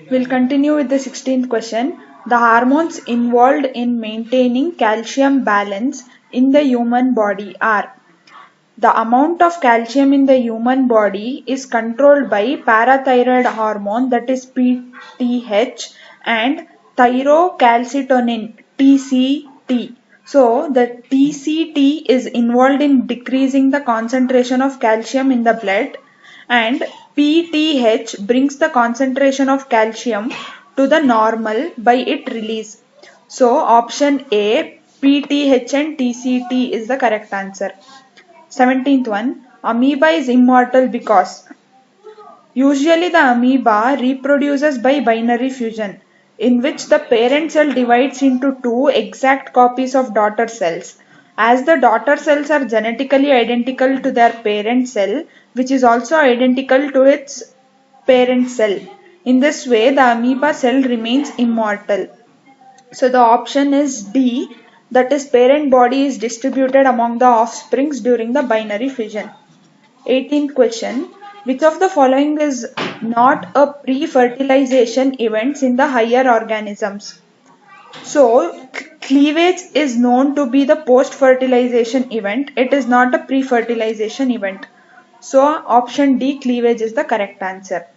We'll continue with the 16th question. The hormones involved in maintaining calcium balance in the human body are: the amount of calcium in the human body is controlled by parathyroid hormone, that is PTH, and thyrocalcitonin, TCT. So the TCT is involved in decreasing the concentration of calcium in the blood, and PTH brings the concentration of calcium to the normal by its release. So option A, PTH and TCT is the correct answer. 17th one, amoeba is immortal because usually the amoeba reproduces by binary fusion, in which the parent cell divides into two exact copies of daughter cells. As the daughter cells are genetically identical to their parent cell, which is also identical to its parent cell. In this way, the amoeba cell remains immortal. So the option is D, that is parent body is distributed among the offsprings during the binary fission. 18th question, which of the following is not a pre-fertilization event in the higher organisms? So cleavage is known to be the post-fertilization event. It is not a pre-fertilization event. So option D, cleavage, is the correct answer.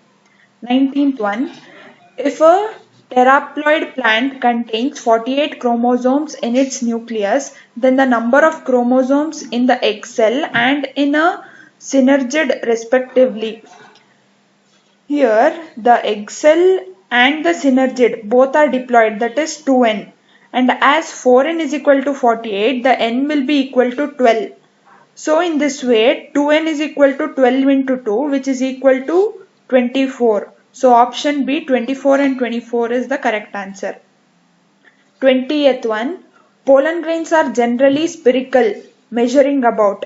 19th one, if a teraploid plant contains 48 chromosomes in its nucleus, then the number of chromosomes in the egg cell and in a synergid respectively. Here the egg cell and the synergid both are diploid, that is 2n, and as 4n is equal to 48, the n will be equal to 12. So in this way 2n is equal to 12 into 2, which is equal to 24. So option B, 24 and 24 is the correct answer. 20th one, pollen grains are generally spherical, measuring about.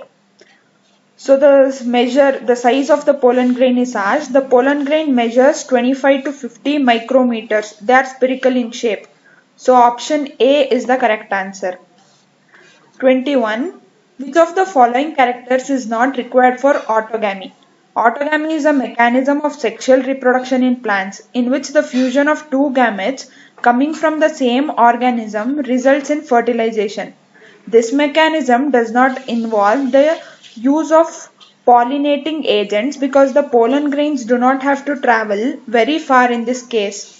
So the size of the pollen grain is asked. The pollen grain measures 25 to 50 micrometers. They are spherical in shape. So option A is the correct answer. 21. Which of the following characters is not required for autogamy? Autogamy is a mechanism of sexual reproduction in plants in which the fusion of two gametes coming from the same organism results in fertilization. This mechanism does not involve the use of pollinating agents because the pollen grains do not have to travel very far in this case.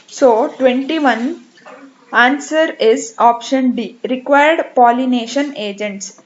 So 21 answer is option D, required pollination agents.